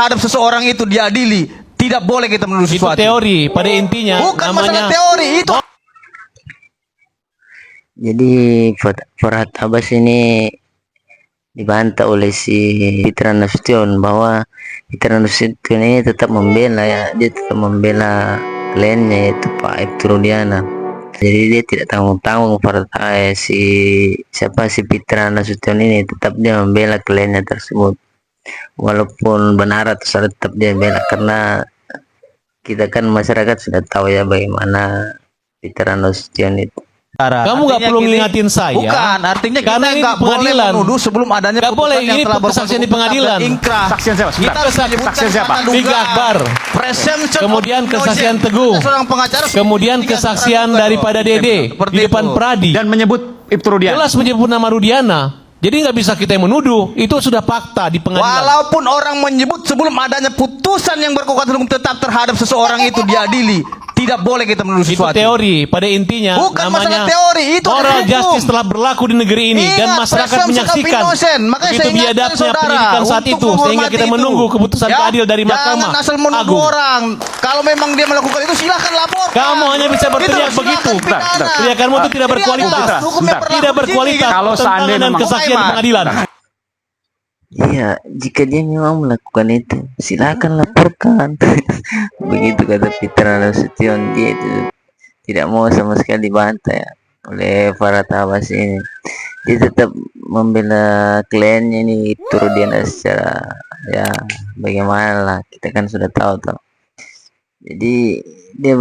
terhadap seseorang itu diadili, tidak boleh kita menuduh Itu sesuatu. teori, pada intinya Bukan namanya masalah teori itu. Jadi Farhad Abbas ini dibantah oleh si Fitra Nasution bahwa Fitra Nasution ini tetap membela ya, dia tetap membela kliennya yaitu Pak Ibtu Rudiana. Jadi dia tidak tanggung-tanggung si Fitra Nasution ini, tetap dia membela kliennya tersebut. Walaupun benar atau salah tetap dia bela, karena kita kan masyarakat sudah tahu ya bagaimana Fitra Nasution itu. kamu nggak perlu ngingatin saya. Bukan, artinya karena kita ini nggak boleh pengadilan. menuduh sebelum adanya Nggak boleh, putusan yang ini telah kesaksian di pengadilan. inkrah. Saksian siapa? Sebentar. Kita harus menyebutkan Saksian siapa? karena dugaan. Tiga Akbar. Presumption Kemudian of kesaksian innocence. Teguh. Ada seorang pengacara, Kemudian tiga kesaksian praduga daripada dong. Dede Seperti di depan itu. Pradi. Dan menyebut Ibtu Rudiana. Jelas menyebut nama Rudiana. Jadi nggak bisa kita yang menuduh. Itu sudah fakta di pengadilan. Walaupun orang menyebut sebelum adanya putusan yang berkekuatan hukum tetap terhadap seseorang itu diadili, tidak boleh kita menuduh Itu sesuatu. teori, pada intinya Bukan namanya masalah teori, itu moral hukum. justice telah berlaku di negeri ini dan Ingat, masyarakat presumption of menyaksikan innocence. Makanya begitu saya ingatkan biadabnya saudara pendidikan saat untuk itu, sehingga menghormati kita itu. menunggu keputusan Ya, keadilan dari Mahkamah Jangan asal menuduh Agung. orang. Kalau memang dia melakukan itu silahkan laporkan. Kamu hanya bisa berteriak Itu begitu. silahkan pidana. Teriakanmu itu tidak Jadi berkualitas. ada hukum yang berlaku Tidak di sini. berkualitas. Kalau Tentangan seandainya dan memang- kesaksian di Sulaiman. pengadilan. Iya, jika dia memang melakukan itu, silakan laporkan. Begitu kata Fitra Nasution. Dia itu tidak mau sama sekali dibantah ya oleh Farhad Abbas ini. Dia tetap membela kliennya ini Ibtu Rudiana secara ya bagaimana lah, kita kan sudah tahu toh. Jadi dia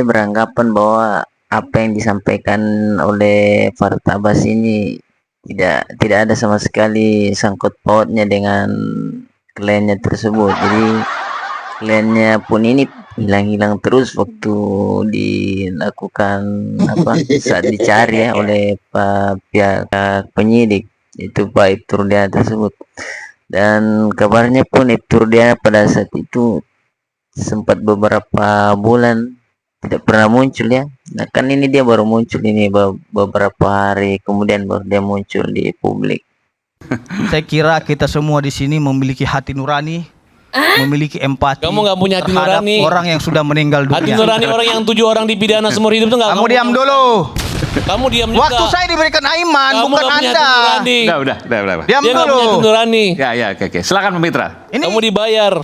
beranggapan bahwa apa yang disampaikan oleh Farhad Abbas ini tidak ada sama sekali sangkut pautnya dengan kliennya tersebut. Jadi kliennya pun ini hilang-hilang terus waktu dilakukan saat dicari ya oleh pihak penyidik, itu Pak Ibtu Rudiana tersebut. Dan kabarnya pun Ibtu Rudiana pada saat itu sempat beberapa bulan tidak pernah muncul ya. Nah kan ini dia baru muncul ini beberapa hari kemudian baru dia muncul di publik. Saya kira kita semua di sini memiliki hati nurani, memiliki empati. Kamu nggak punya hati terhadap nurani. orang yang sudah meninggal Hati dunia. nurani orang yang 7 orang dipidana seumur hidup itu nggak. Kamu diam dulu. Kamu diam juga. Waktu saya diberikan Aiman, Kamu bukan nggak punya Anda. hati nurani. Udah. Diam Dia nggak dulu. punya hati nurani. Ya, oke. Silakan Pak Mitra. Ini Kamu dibayar.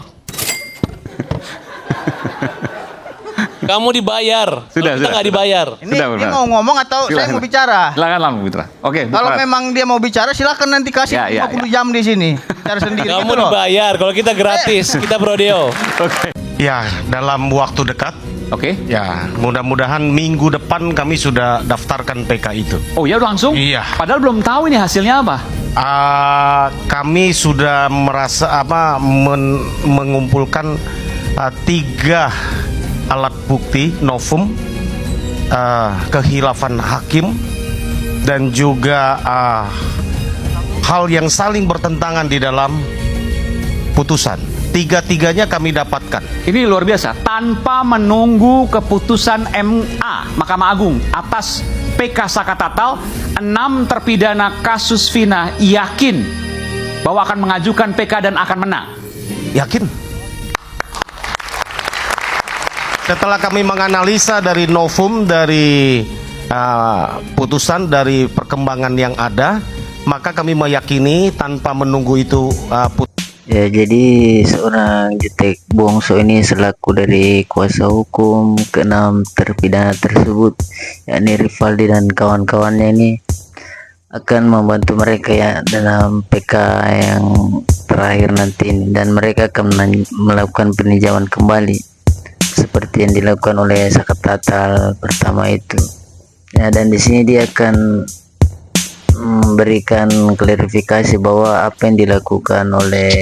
Kamu dibayar. Sudah, Kalau kita nggak dibayar. ini Sudah, dia benar. mau ngomong atau saya Silakan. mau bicara? Silakan lah Pak Mitra. Oke, Bu Kalau Farhad. memang dia mau bicara, silakan nanti kasih Ya, 50 jam di sini. Bicara sendiri. Kamu gitu loh. dibayar. Kalau kita gratis, kita brodeo. Oke. Ya, dalam waktu dekat, Oke. ya mudah-mudahan minggu depan kami sudah daftarkan PK itu. Oh ya langsung? Iya. Padahal belum tahu ini hasilnya apa. Kami sudah mengumpulkan 3 alat bukti novum, kehilafan hakim, dan juga hal yang saling bertentangan di dalam putusan. Tiga-tiganya kami dapatkan. Ini luar biasa. Tanpa menunggu keputusan MA, Mahkamah Agung, atas PK Sakatatal, 6 terpidana kasus Vina yakin bahwa akan mengajukan PK dan akan menang. Yakin? Setelah kami menganalisa dari novum, dari putusan, dari perkembangan yang ada, maka kami meyakini tanpa menunggu itu Ya, jadi seorang Jutek Bongso ini selaku dari kuasa hukum ke-6 terpidana tersebut, yakni Rivaldi dan kawan-kawannya ini akan membantu mereka ya dalam PK yang terakhir nanti ini, dan mereka akan melakukan peninjauan kembali seperti yang dilakukan oleh Sakatatal pertama itu. Ya, dan di sini dia akan memberikan klarifikasi bahwa apa yang dilakukan oleh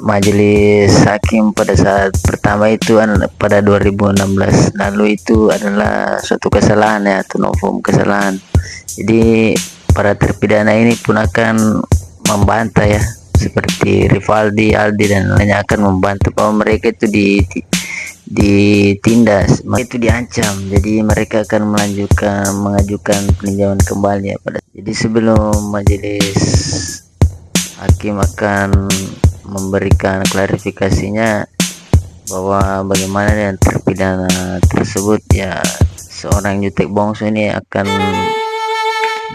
majelis hakim pada saat pertama itu pada 2016 lalu itu adalah suatu kesalahan ya, atau novum kesalahan. Jadi para terpidana ini pun akan membantah ya, seperti Rivaldi, Aldi dan lainnya akan membantah bahwa mereka itu ditindas, itu diancam. Jadi mereka akan mengajukan peninjauan kembali ya jadi sebelum majelis hakim akan memberikan klarifikasinya bahwa bagaimana dengan terpidana tersebut ya, seorang Jutek Bongso ini akan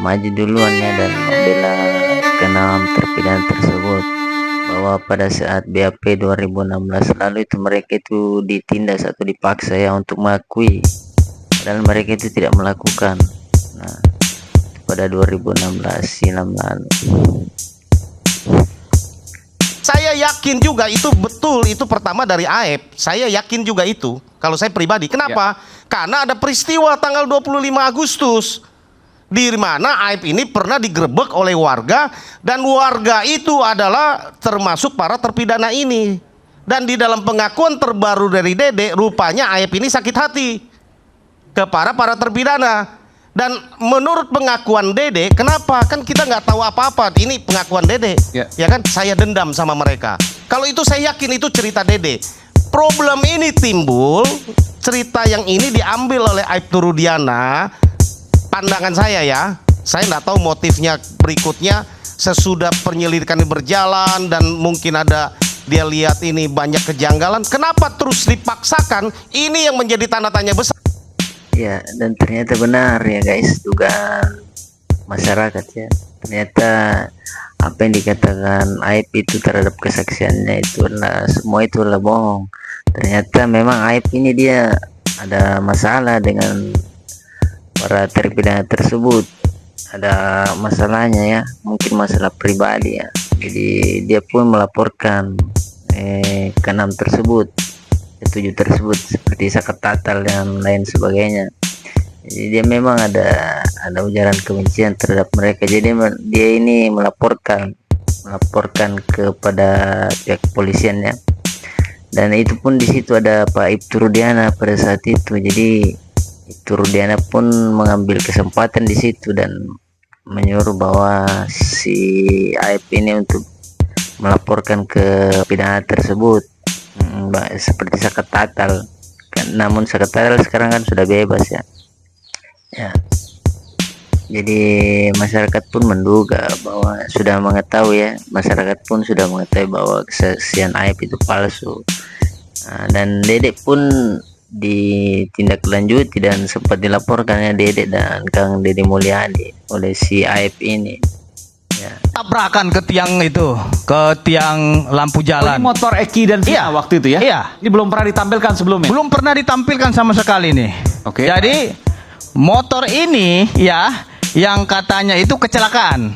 maju duluan ya dan membela keenam terpidana tersebut, bahwa pada saat BAP 2016 lalu itu mereka itu ditindas atau dipaksa ya untuk mengakui, padahal mereka itu tidak melakukan. Nah, itu pada 2016 silam lalu. Saya yakin juga itu betul, itu pertama dari AEP. Saya yakin juga itu, kalau saya pribadi. Kenapa? Karena ada peristiwa tanggal 25 Agustus di mana AEP ini pernah digerebek oleh warga, dan warga itu adalah termasuk para terpidana ini. Dan di dalam pengakuan terbaru dari Dede, rupanya AEP ini sakit hati kepada para terpidana. Dan menurut pengakuan Dede, kenapa? Kan kita nggak tahu apa-apa. Ini pengakuan Dede, ya kan? Saya dendam sama mereka. Kalau itu saya yakin itu cerita Dede. Problem ini timbul, cerita yang ini diambil oleh Aibtu Rudiana. Pandangan saya ya, saya nggak tahu motifnya berikutnya sesudah penyelidikan ini berjalan dan mungkin ada dia lihat ini banyak kejanggalan. Kenapa terus dipaksakan? Ini yang menjadi tanda tanya besar. Ya, dan ternyata benar ya guys, dugaan masyarakat ya. Ternyata apa yang dikatakan Aib itu terhadap kesaksiannya itu adalah semua itu adalah bohong. Ternyata memang Aib ini dia ada masalah dengan para terpidana tersebut. Ada masalahnya ya, mungkin masalah pribadi ya. Jadi dia pun melaporkan keenam tersebut, ketujuh tersebut seperti sakat tatal dan lain sebagainya. Jadi dia memang ada ujaran kebencian terhadap mereka. Jadi dia ini melaporkan kepada pihak kepolisian ya. Dan itu pun di situ ada Pak Aibtu Rudiana pada saat itu. Jadi Aibtu Rudiana pun mengambil kesempatan di situ dan menyuruh bahwa si Aib ini untuk melaporkan ke pidana tersebut. Seperti sakat tatal kan, namun sakat tatal sekarang kan sudah bebas ya. Jadi masyarakat pun menduga bahwa sudah mengetahui ya, masyarakat pun sudah mengetahui bahwa kesaksian Aib itu palsu. Dan Dedek pun ditindaklanjuti dan sempat dilaporkannya Dedek dan Kang Dede Mulyadi oleh si Aib ini. Ya. Tabrakan ke tiang itu, ke tiang lampu jalan. Ini motor Eki dan Vina waktu itu ya? Iya. Ini belum pernah ditampilkan sebelumnya? Belum pernah ditampilkan sama sekali nih. Oke. Jadi motor ini ya yang katanya itu kecelakaan.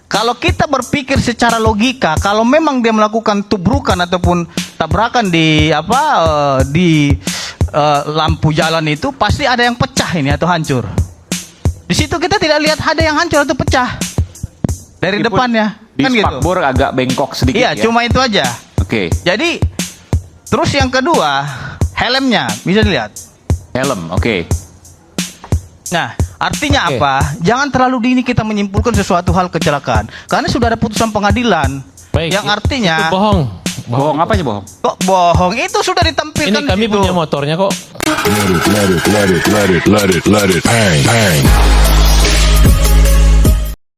Kalau kita berpikir secara logika, kalau memang dia melakukan tubrukan ataupun tabrakan di lampu jalan itu, pasti ada yang pecah ini atau hancur. Di situ kita tidak lihat ada yang hancur atau pecah dari depannya, Di kan gitu. spakbor agak bengkok sedikit Iya, ya? cuma itu aja. Oke. Jadi terus yang kedua, helmnya bisa dilihat. Helm, oke. Nah, artinya Oke. apa? Jangan terlalu dini kita menyimpulkan sesuatu hal kecelakaan, karena sudah ada putusan pengadilan. Baik, yang artinya itu bohong. Bohong apa sih bohong? kok bohong? Itu sudah ditampilkan Ini kami di situ. punya motornya kok. Let it, let it, let it, let it, let it, let it, bang, bang.